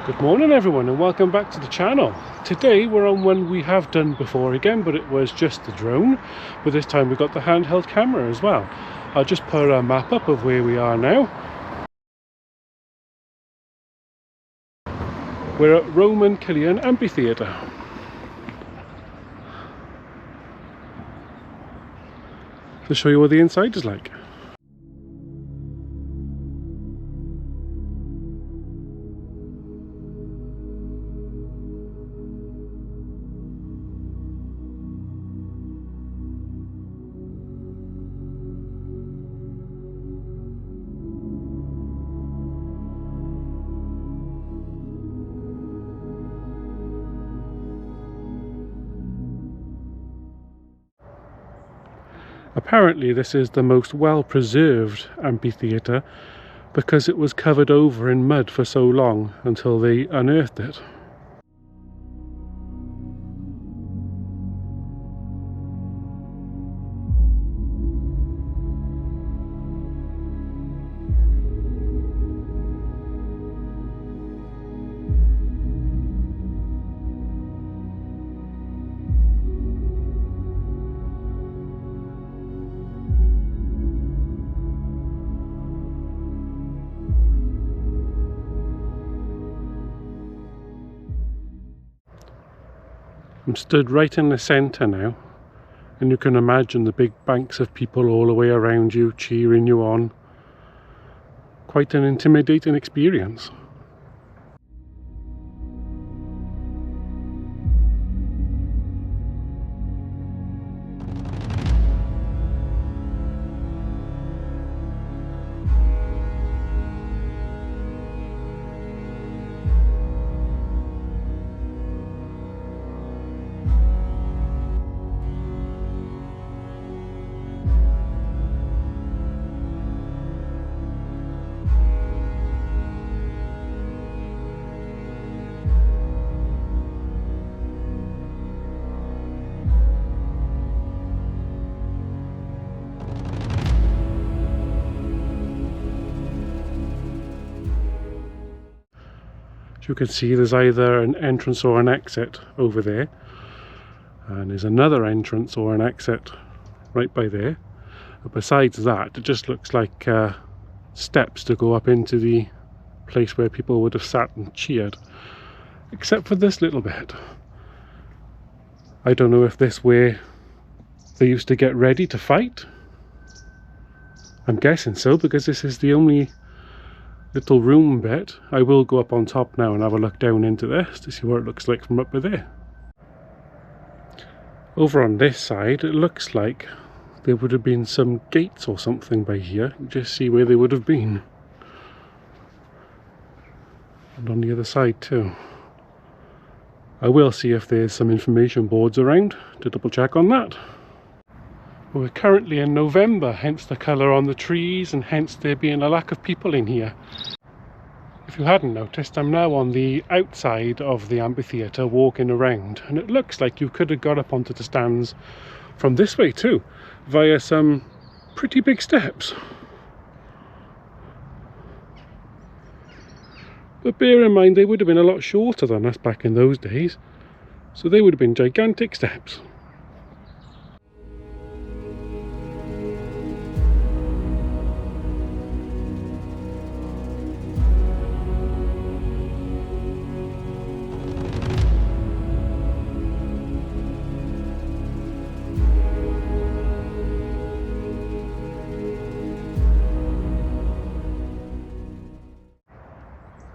Good morning everyone and welcome back to the channel. Today we're on one we have done before again, but it was just the drone, but this time we've got the handheld camera as well. I'll just put a map up of where we are now. We're at Roman Caerleon Amphitheater. To show you what the inside is like. Apparently this is the most well-preserved amphitheater because it was covered over in mud for so long until they unearthed it. I'm stood right in the centre now, and you can imagine the big banks of people all the way around you cheering you on. Quite an intimidating experience. As you can see, there's either an entrance or an exit over there, and there's another entrance or an exit right by there. But besides that, it just looks like steps to go up into the place where people would have sat and cheered, except for this little bit. I don't know if this where they used to get ready to fight. I'm guessing so, because this is the only little room bit. I will go up on top now and have a look down into this to see what it looks like from up there. Over on this side, it looks like there would have been some gates or something by here. You just see where they would have been. And on the other side too. I will see if there's some information boards around to double check on that. We're currently in November, hence the colour on the trees and hence there being a lack of people in here. If you hadn't noticed, I'm now on the outside of the amphitheatre walking around, and it looks like you could have got up onto the stands from this way too, via some pretty big steps. But bear in mind, they would have been a lot shorter than us back in those days, so they would have been gigantic steps.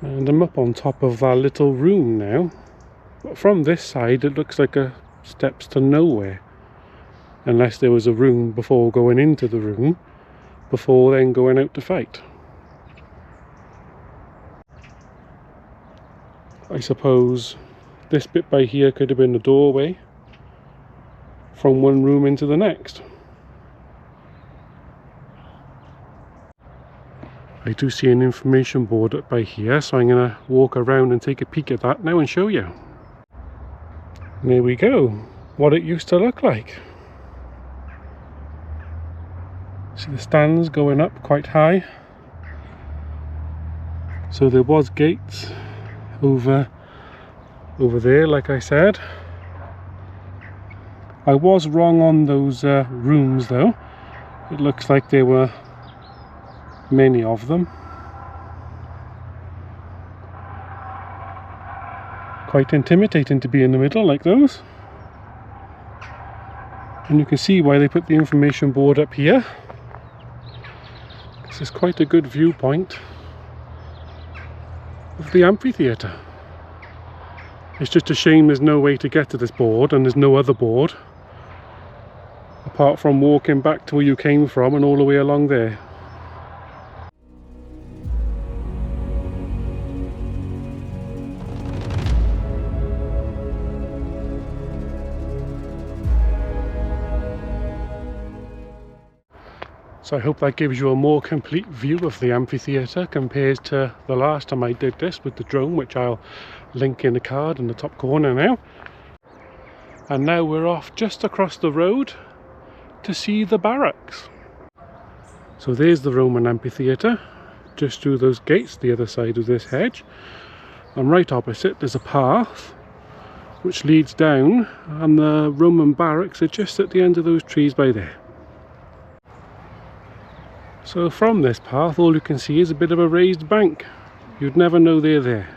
And I'm up on top of that little room now, but from this side it looks like a steps to nowhere, unless there was a room before going into the room, before then going out to fight. I suppose this bit by here could have been a doorway from one room into the next. I do see an information board up by here, so I'm going to walk around and take a peek at that now and show you. And there we go, what it used to look like. See the stands going up quite high. So there was gates over there, like I said. I was wrong on those rooms though. It looks like there were many of them. Quite intimidating to be in the middle like those. And you can see why they put the information board up here. This is quite a good viewpoint of the amphitheater. It's just a shame there's no way to get to this board, and there's no other board apart from walking back to where you came from and all the way along there. So I hope that gives you a more complete view of the amphitheater compared to the last time I did this with the drone, which I'll link in the card in the top corner now. And now we're off just across the road to see the barracks. So there's the Roman Amphitheater, just through those gates, the other side of this hedge. And right opposite there's a path which leads down, and the Roman barracks are just at the end of those trees by there. So from this path all you can see is a bit of a raised bank. You'd never know they're there.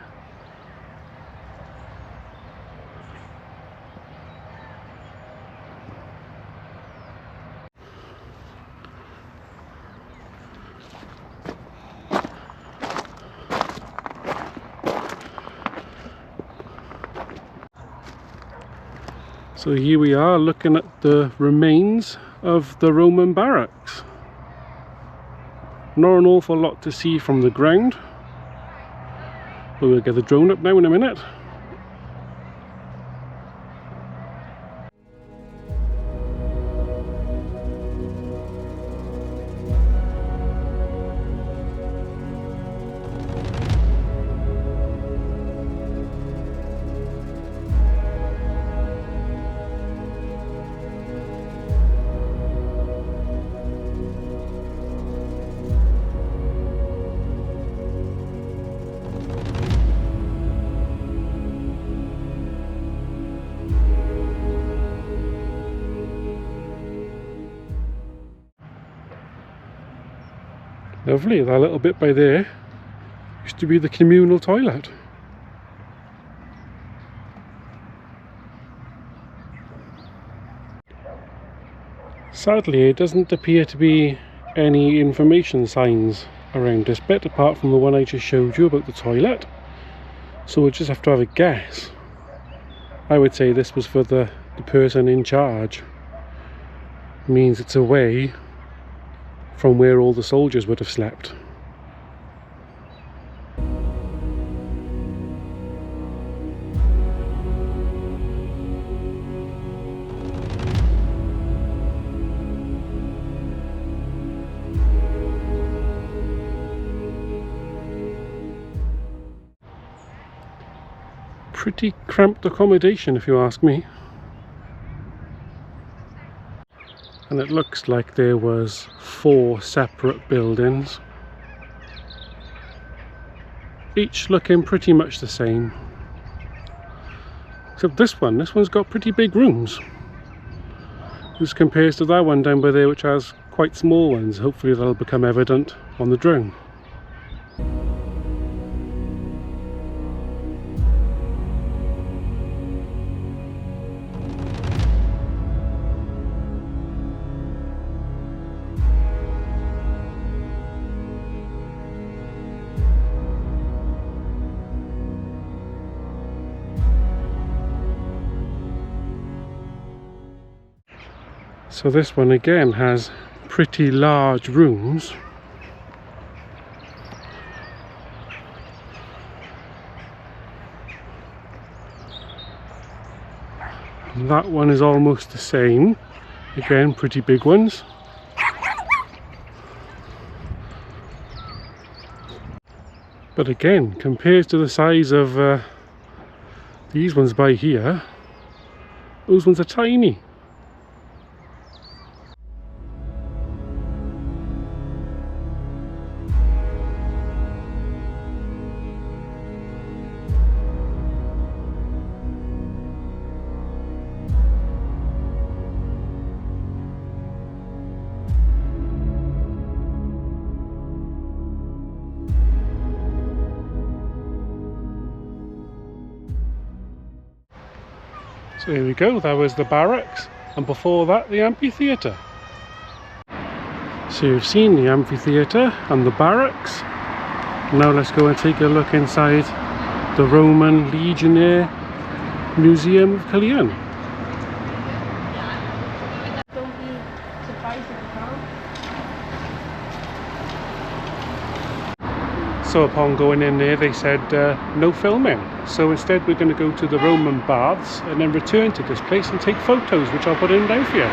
So here we are looking at the remains of the Roman barracks. Not an awful lot to see from the ground, but we'll get the drone up now in a minute. Lovely, that little bit by there used to be the communal toilet. Sadly, it doesn't appear to be any information signs around this bit apart from the one I just showed you about the toilet. So we'll just have to have a guess. I would say this was for the person in charge. It means it's away from where all the soldiers would have slept. Pretty cramped accommodation if you ask me. And it looks like there was 4 separate buildings, each looking pretty much the same, except this one's got pretty big rooms. This compares to that one down by there which has quite small ones. Hopefully that'll become evident on the drone. So this one again has pretty large rooms. And that one is almost the same. Again, pretty big ones. But again, compared to the size of these ones by here, those ones are tiny. So here we go, that was the Barracks, and before that the Amphitheater. So you've seen the Amphitheater and the Barracks. Now let's go and take a look inside the Roman Legionnaire Museum of Caerleon. Don't be surprised if you can't. So upon going in there they said no filming. So instead we're going to go to the Roman baths and then return to this place and take photos, which I'll put in down for you.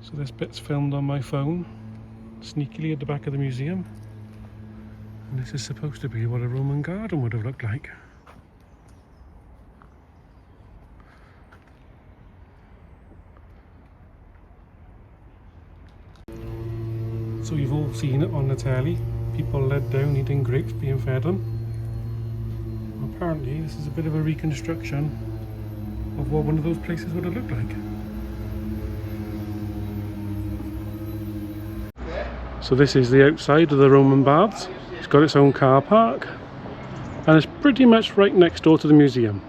So this bit's filmed on my phone, sneakily at the back of the museum. And this is supposed to be what a Roman garden would have looked like. So you've all seen it on the telly, people led down eating grapes being fed them. Apparently this is a bit of a reconstruction of what one of those places would have looked like. So this is the outside of the Roman baths. It's got its own car park and it's pretty much right next door to the museum.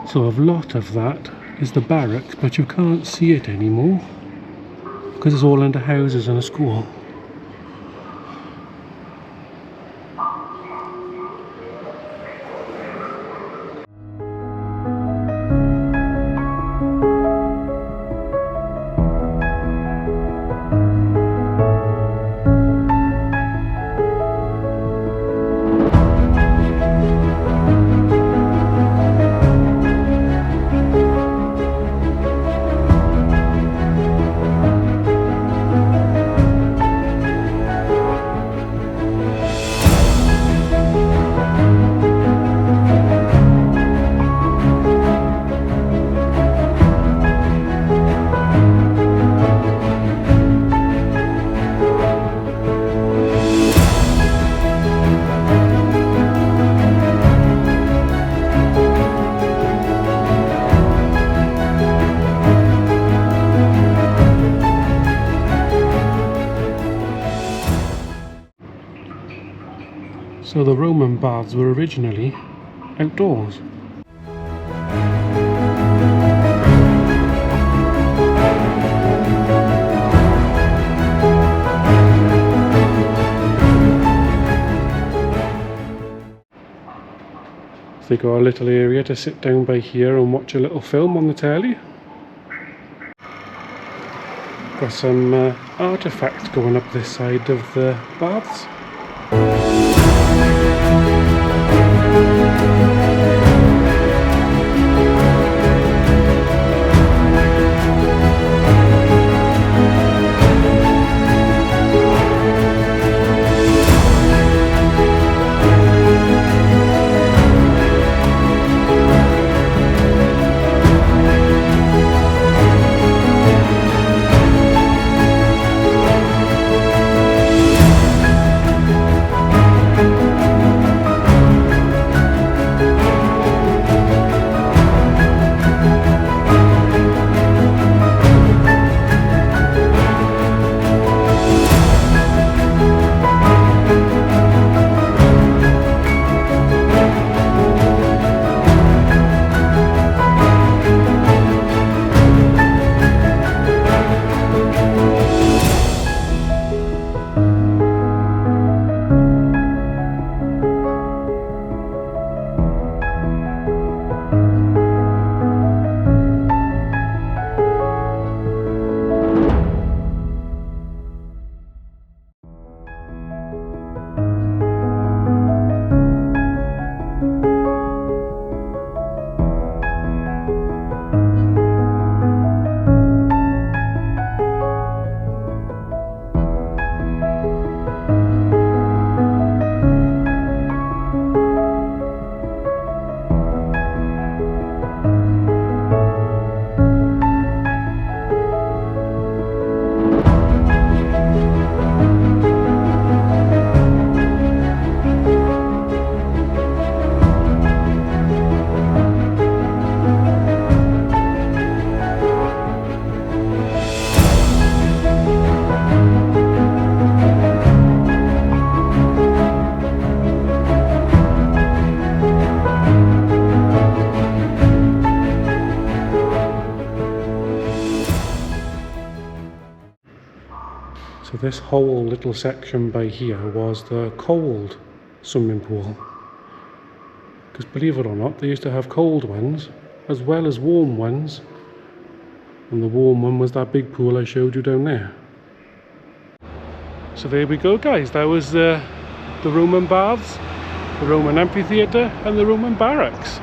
So a lot of that is the barracks, but you can't see it anymore because it's all under houses and a school. So the Roman baths were originally outdoors. So they got a little area to sit down by here and watch a little film on the telly. Got some artifacts going up this side of the baths. So this whole little section by here was the cold swimming pool. Because believe it or not, they used to have cold ones as well as warm ones. And the warm one was that big pool I showed you down there. So there we go, guys. That was the Roman baths, the Roman Amphitheater and the Roman Barracks.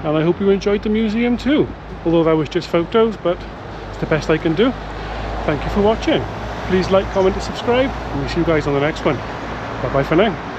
And I hope you enjoyed the museum too. Although that was just photos, but it's the best I can do. Thank you for watching. Please like, comment and subscribe. And we'll see you guys on the next one. Bye bye for now.